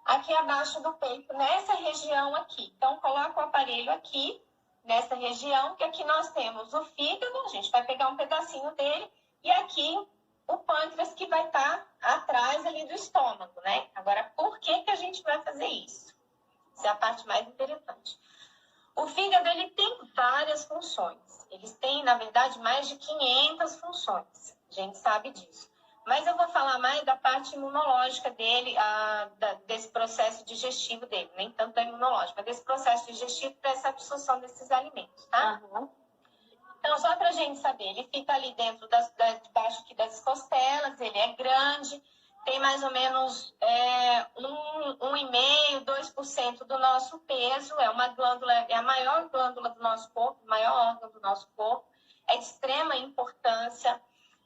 Aqui abaixo do peito, nessa região aqui. Então, coloca o aparelho aqui, nessa região, que aqui nós temos o fígado, a gente vai pegar um pedacinho dele, e aqui o pâncreas que vai estar atrás ali do estômago, né? Agora, por que a gente vai fazer isso? Essa é a parte mais interessante. O fígado, ele tem várias funções. Eles têm, na verdade, mais de 500 funções. A gente sabe disso. Mas eu vou falar mais da parte imunológica dele, desse processo digestivo dele. Nem tanto da imunológica, mas desse processo digestivo para essa absorção desses alimentos, tá? Uhum. Então, só para a gente saber, ele fica ali dentro, debaixo aqui das costelas, ele é grande, tem mais ou menos 1,5%, 2% do nosso peso, é uma glândula, é a maior glândula do nosso corpo, o maior órgão do nosso corpo, é de extrema importância.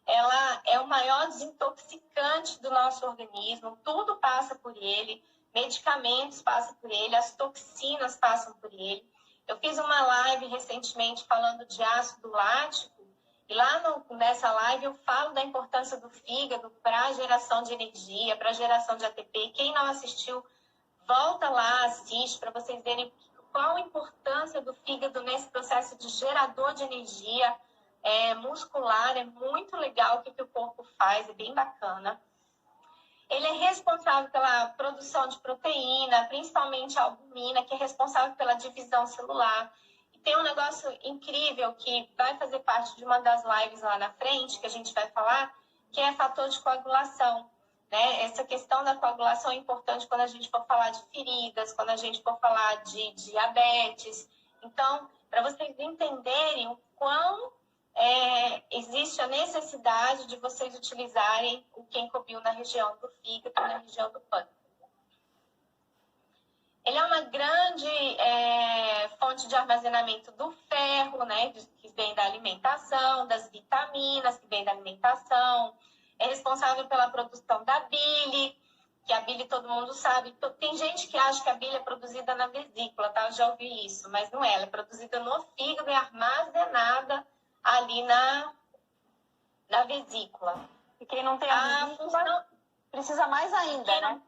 Ela é o maior desintoxicante do nosso organismo, tudo passa por ele, medicamentos passam por ele, as toxinas passam por ele. Eu fiz uma live recentemente falando de ácido lático, e lá nessa live eu falo da importância do fígado para a geração de energia, para a geração de ATP. Quem não assistiu, volta lá, assiste, para vocês verem qual a importância do fígado nesse processo de gerador de energia, muscular, é muito legal o que o corpo faz, é bem bacana. Ele é responsável pela produção de proteína, principalmente a albumina, que é responsável pela divisão celular. E tem um negócio incrível que vai fazer parte de uma das lives lá na frente, que a gente vai falar, que é fator de coagulação. Né? Essa questão da coagulação é importante quando a gente for falar de feridas, quando a gente for falar de diabetes. Então, para vocês entenderem o quão existe a necessidade de vocês utilizarem o Kenkobil na região do fígado, na região do pâncreas. Ele é uma grande fonte de armazenamento do ferro, né, que vem da alimentação, das vitaminas que vem da alimentação. É responsável pela produção da bile, que a bile todo mundo sabe. Tem gente que acha que a bile é produzida na vesícula, tá? Eu já ouvi isso, mas não é. Ela é produzida no fígado e armazenada ali na vesícula. E quem não tem a vesícula precisa mais ainda, né?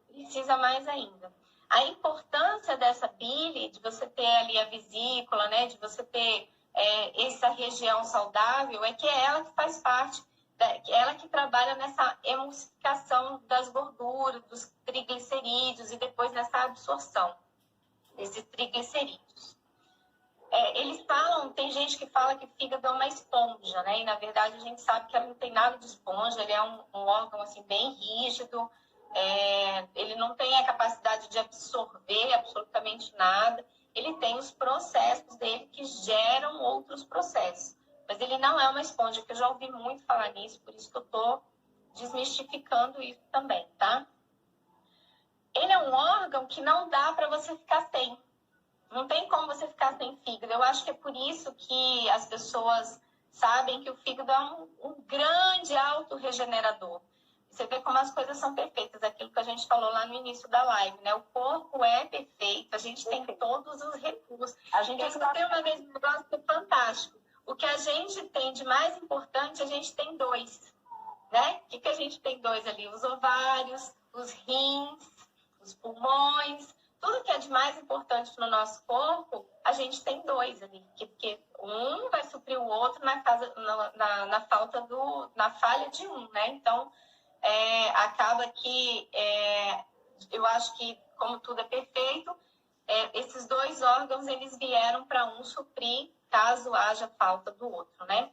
Precisa mais ainda. A importância dessa bile, de você ter ali a vesícula, né? De você ter essa região saudável, é que é ela que faz parte, ela que trabalha nessa emulsificação das gorduras, dos triglicerídeos e depois nessa absorção desses triglicerídeos. Eles falam, tem gente que fala que o fígado é uma esponja, né? E na verdade a gente sabe que ela não tem nada de esponja, ele é um órgão assim bem rígido, ele não tem a capacidade de absorver absolutamente nada, ele tem os processos dele que geram outros processos, mas ele não é uma esponja, que eu já ouvi muito falar nisso, por isso que eu estou desmistificando isso também, tá? Ele é um órgão que não dá para você ficar sem. Não tem como você ficar sem fígado. Eu acho que é por isso que as pessoas sabem que o fígado é um grande autorregenerador. Você vê como as coisas são perfeitas, aquilo que a gente falou lá no início da live, né? O corpo é perfeito, a gente tem todos os recursos. Eu escutei uma vez um negócio que é fantástico. O que a gente tem de mais importante, a gente tem 2, né? O que a gente tem 2 ali? Os ovários, os rins, os pulmões. Tudo que é de mais importante no nosso corpo, a gente tem 2 ali. Porque um vai suprir o outro na falha de um, né? Então, acaba que eu acho que, como tudo é perfeito, esses 2 órgãos, eles vieram para um suprir caso haja falta do outro, né?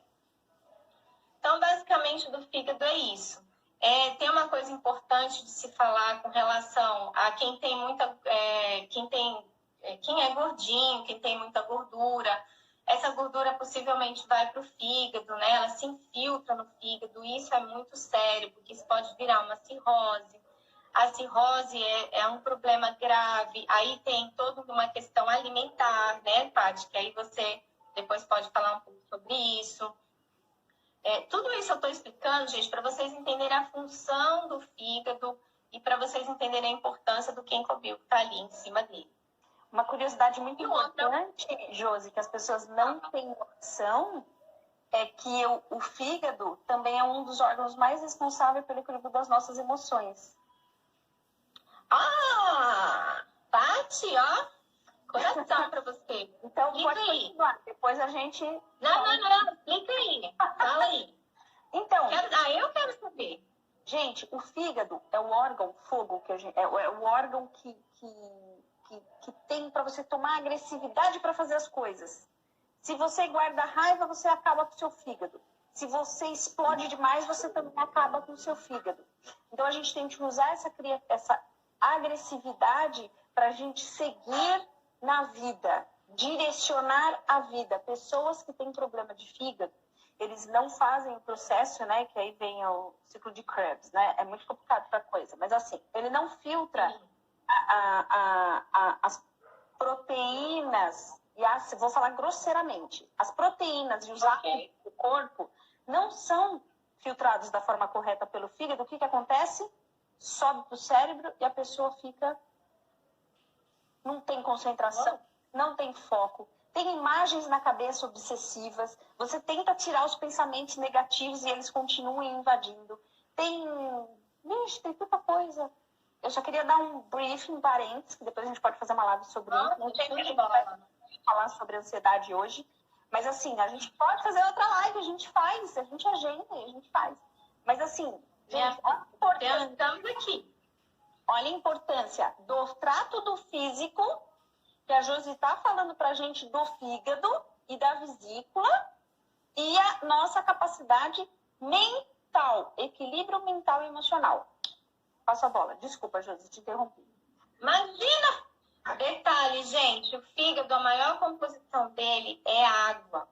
Então, basicamente, do fígado é isso. Tem uma coisa importante de se falar com relação a quem tem muita... quem é gordinho, quem tem muita gordura. Essa gordura possivelmente vai para o fígado, né? Ela se infiltra no fígado. Isso é muito sério, porque isso pode virar uma cirrose. A cirrose é um problema grave. Aí tem toda uma questão alimentar, né, Paty? Que aí você depois pode falar um pouco sobre isso. Tudo isso eu estou explicando, gente, para vocês entenderem a função do fígado e para vocês entenderem a importância do Kenkobil que está ali em cima dele. Uma curiosidade muito importante, Josi, que as pessoas não têm noção, é que o fígado também é um dos órgãos mais responsáveis pelo equilíbrio das nossas emoções. Paty, ó, coração para você. Então, pode continuar. Depois a gente... Não, explica aí. Fala aí. Então... eu quero saber. Gente, o fígado é o órgão fogo, é o órgão que tem para você tomar agressividade para fazer as coisas. Se você guarda raiva, você acaba com o seu fígado. Se você explode demais, você também acaba com o seu fígado. Então, a gente tem que usar essa agressividade para a gente seguir na vida, direcionar a vida. Pessoas que têm problema de fígado, eles não fazem o processo, né? Que aí vem o ciclo de Krebs, né? É muito complicado para coisa. Mas assim, ele não filtra as proteínas, vou falar grosseiramente, as proteínas e os ácidos do corpo não são filtrados da forma correta pelo fígado. O que acontece? Sobe para o cérebro e a pessoa não tem concentração, não tem foco, tem imagens na cabeça obsessivas, você tenta tirar os pensamentos negativos e eles continuam invadindo. Tem tanta coisa. Eu só queria dar um briefing, parênteses, que depois a gente pode fazer uma live sobre isso. Não sei se a gente vai falar sobre ansiedade hoje, mas assim, a gente pode fazer outra live, a gente faz, a gente agenda e a gente faz. Mas assim, Gente, olha a importância. Estamos aqui. Olha a importância do trato do físico, que a Josi está falando para a gente do fígado e da vesícula, e a nossa capacidade mental, equilíbrio mental e emocional. Passa a bola. Desculpa, Josi, te interrompi. Imagina! Detalhe, gente, o fígado, a maior composição dele é água.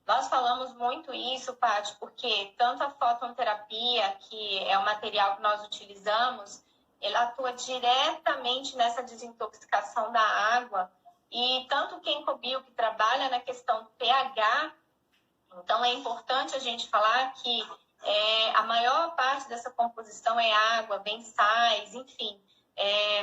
Nós falamos muito isso, Paty, porque tanto a fototerapia, que é o material que nós utilizamos, ele atua diretamente nessa desintoxicação da água. E tanto o Ginkgo Bio, que trabalha na questão do pH, então é importante a gente falar que a maior parte dessa composição é água, vem sais, enfim.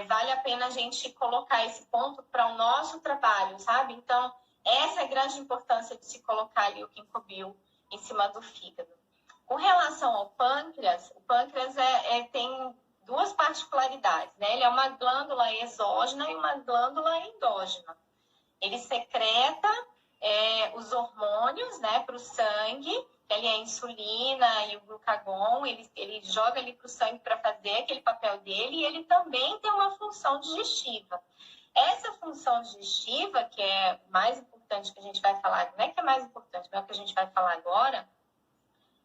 Vale a pena a gente colocar esse ponto para o nosso trabalho, sabe? Então, essa é a grande importância de se colocar ali o Ginkgo Bio em cima do fígado. Com relação ao pâncreas, o pâncreas tem duas particularidades, né? Ele é uma glândula exógena e uma glândula endógena. Ele secreta os hormônios, né, para o sangue, que ali é a insulina e o glucagon, ele joga ali para o sangue para fazer aquele papel dele, e ele também tem uma função digestiva. Essa função digestiva, que é mais importante que a gente vai falar, não é que é mais importante, mas é o que a gente vai falar agora,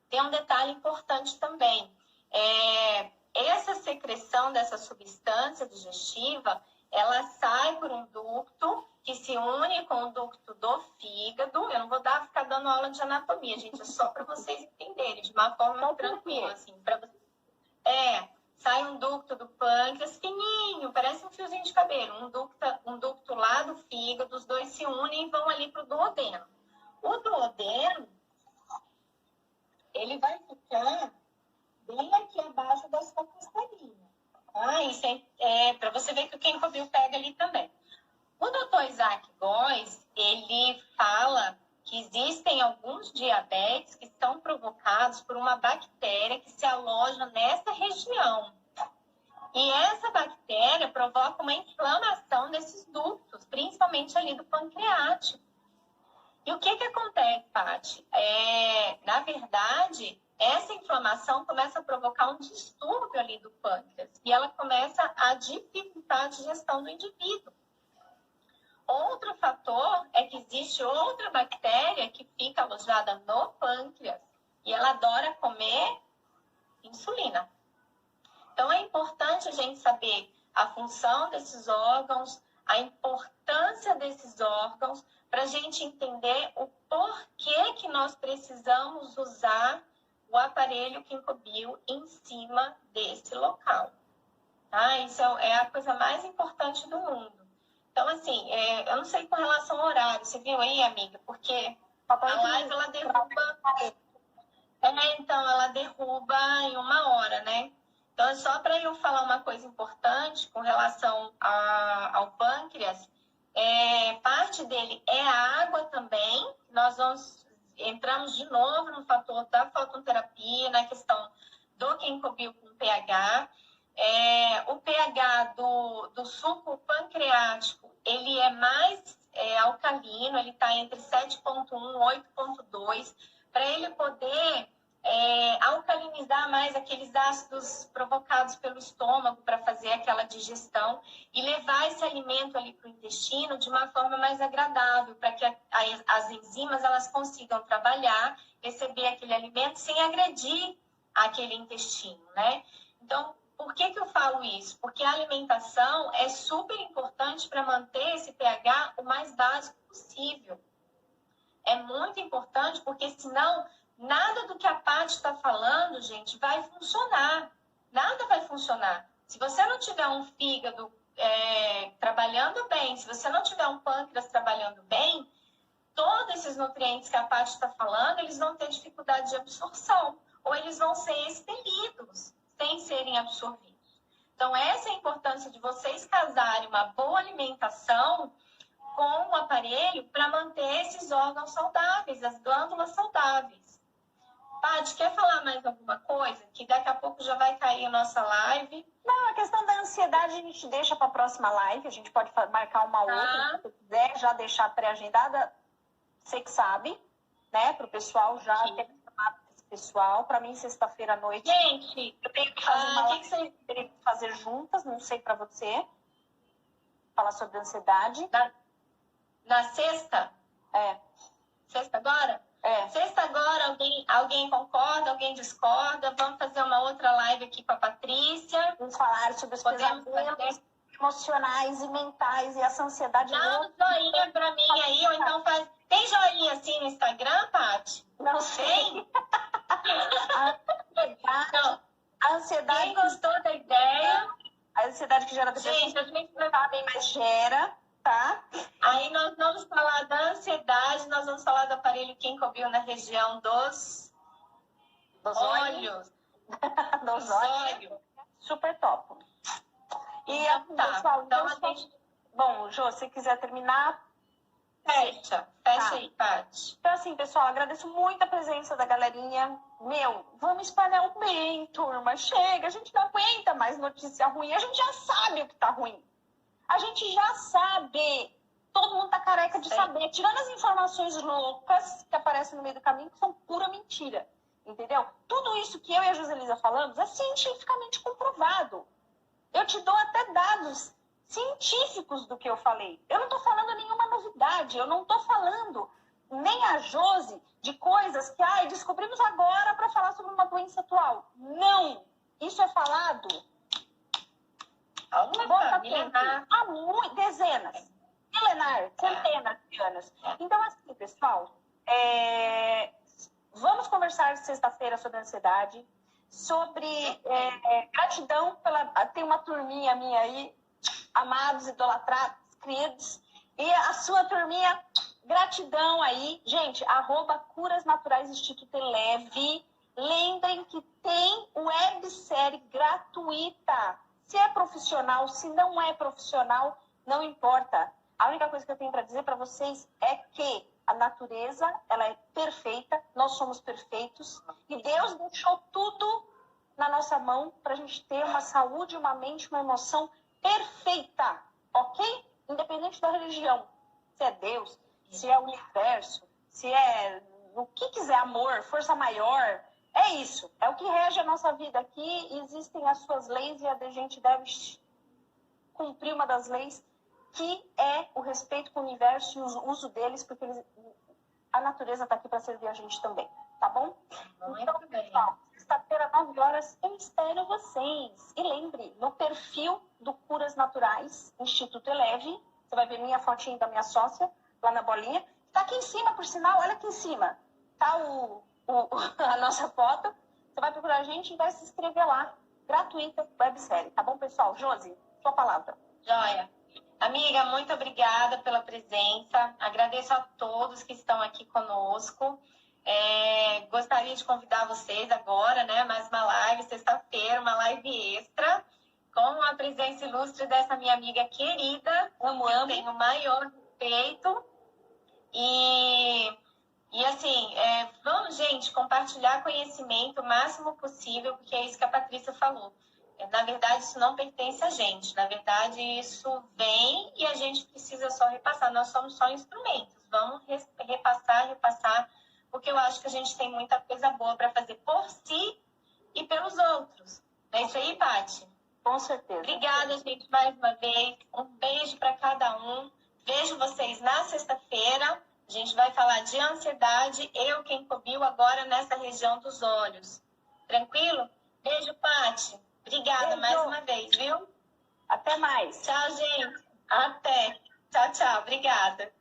tem um detalhe importante também. Essa secreção dessa substância digestiva, ela sai por um ducto que se une com o ducto do fígado. Eu não vou ficar dando aula de anatomia, gente, é só para vocês entenderem, de uma forma tranquila, assim, para vocês. Sai um ducto do pâncreas, fininho, parece um fiozinho de cabelo, um ducto lá do fígado, os dois se unem e vão ali para o duodeno. O duodeno, ele vai ficar bem aqui abaixo da sua costelinha. Isso para você ver que o Ginkgo Bio pega ali também. O Dr. Isaac Góes, ele fala que existem alguns diabetes que são provocados por uma bactéria que se aloja nessa região. E essa bactéria provoca uma inflamação desses ductos, principalmente ali do pancreático. E o que acontece, Paty? Na verdade, essa inflamação começa a provocar um distúrbio ali do pâncreas e ela começa a dificultar a digestão do indivíduo. Outro fator é que existe outra bactéria que fica alojada no pâncreas e ela adora comer insulina. Então, é importante a gente saber a função desses órgãos, a importância desses órgãos, para a gente entender o porquê que nós precisamos usar o aparelho Ginkgo Bio em cima desse local. Tá? Isso é a coisa mais importante do mundo. Então, assim, eu não sei com relação ao horário, você viu aí, amiga? Porque a live, ela derruba... então, ela derruba em 1 hora, né? Então, só para eu falar uma coisa importante com relação ao pâncreas, parte dele é a água também. Nós entramos de novo no fator da fototerapia, na questão do Ginkgo Bio com pH. O pH do suco pancreático, ele é mais alcalino, ele está entre 7,1 e 8,2, para ele poder alcalinizar mais aqueles ácidos provocados pelo estômago para fazer aquela digestão e levar esse alimento ali para o intestino de uma forma mais agradável, para que as enzimas elas consigam trabalhar, receber aquele alimento sem agredir aquele intestino, né? Então, por que eu falo isso? Porque a alimentação é super importante para manter esse pH o mais básico possível. É muito importante, porque senão nada do que a Paty está falando, gente, vai funcionar. Nada vai funcionar. Se você não tiver um fígado trabalhando bem, se você não tiver um pâncreas trabalhando bem, todos esses nutrientes que a Paty está falando, eles vão ter dificuldade de absorção, ou eles vão ser expelidos sem serem absorvidos. Então, essa é a importância de vocês casarem uma boa alimentação com o aparelho para manter esses órgãos saudáveis, as glândulas saudáveis. Paty, quer falar mais alguma coisa? Que daqui a pouco já vai cair a nossa live. Não, a questão da ansiedade a gente deixa para a próxima live. A gente pode marcar uma outra, se você quiser, já deixar pré-agendada. Você que sabe, né? Para o pessoal já ter pessoal. Para mim, sexta-feira à noite, Gente, eu tenho que fazer uma que live que vocês... que teria que fazer juntas, não sei para você. Falar sobre ansiedade. Na sexta? É. Sexta agora? É. Sexta agora, alguém concorda, alguém discorda? Vamos fazer uma outra live aqui com a Patrícia. Vamos falar sobre os pesadelos emocionais e mentais e essa ansiedade. Dá um joinha pra mim aí, ou então faz... Tem joinha assim no Instagram, Paty? Não sei. Tem? Não. A ansiedade... Quem gostou da ideia... A ansiedade que gera depressão. Gente, a gente vai... sabem, mas gera, tá? Aí nós vamos falar da ansiedade, nós vamos falar do aparelho Ginkgo na região dos olhos. Dos olhos. Super top. E Então, tá. pessoal, Então a gente... Bom, Jô, se quiser terminar... Fecha aí, Paty. Então, assim, pessoal, agradeço muito a presença da galerinha. Vamos espalhar o bem, turma. Chega, a gente não aguenta mais notícia ruim. A gente já sabe o que tá ruim. A gente já sabe. Todo mundo tá careca de saber. Tirando as informações loucas que aparecem no meio do caminho, que são pura mentira. Entendeu? Tudo isso que eu e a Joselisa falamos é cientificamente comprovado. Eu te dou até dados científicos do que eu falei. Eu não estou falando nenhuma novidade. Eu não estou falando nem a Josi de coisas que descobrimos agora para falar sobre uma doença atual. Não! Isso é falado há dezenas, milenar, centenas de anos. Então, assim, pessoal, vamos conversar sexta-feira sobre ansiedade, sobre gratidão tem uma turminha minha aí, amados, idolatrados, queridos, e a sua turminha, gratidão aí, gente, @Curas Naturais Instituto Eleve. Lembrem que tem websérie gratuita. Se é profissional, se não é profissional, não importa. A única coisa que eu tenho para dizer para vocês é que a natureza, ela é perfeita, nós somos perfeitos, e Deus deixou tudo na nossa mão para a gente ter uma saúde, uma mente, uma emoção perfeita, ok? Independente da religião. Se é Deus, se é o universo, se é o que quiser, amor, força maior, é isso. É o que rege a nossa vida aqui. Existem as suas leis e a gente deve cumprir uma das leis, que é o respeito com o universo e o uso deles, porque a natureza está aqui para servir a gente também, tá bom? Então, pessoal, sexta-feira, 9 horas, eu espero vocês. E lembre, no perfil do Curas Naturais, Instituto Eleve, você vai ver minha fotinha da minha sócia, lá na bolinha. Tá aqui em cima, por sinal, olha aqui em cima. Tá a nossa foto. Você vai procurar a gente e vai se inscrever lá. Gratuita, websérie. Tá bom, pessoal? Josi, sua palavra. Joia. Amiga, muito obrigada pela presença. Agradeço a todos que estão aqui conosco. Gostaria de convidar vocês agora, né? Mais uma live, sexta-feira, uma live extra, com a presença ilustre dessa minha amiga querida. Amo. Tenho o maior respeito. E assim, vamos, gente, compartilhar conhecimento o máximo possível, porque é isso que a Patrícia falou. Na verdade, isso não pertence a gente. Na verdade, isso vem e a gente precisa só repassar. Nós somos só instrumentos. Vamos repassar, porque eu acho que a gente tem muita coisa boa para fazer por si e pelos outros. É isso aí, Paty? Com certeza. Obrigada, gente, mais uma vez. Um beijo para cada um. Vejo vocês na sexta-feira. A gente vai falar de ansiedade, Ginkgo agora nessa região dos olhos. Tranquilo? Beijo, Paty. Obrigada mais uma vez, viu? Até mais. Tchau, gente. Até. Tchau, tchau. Obrigada.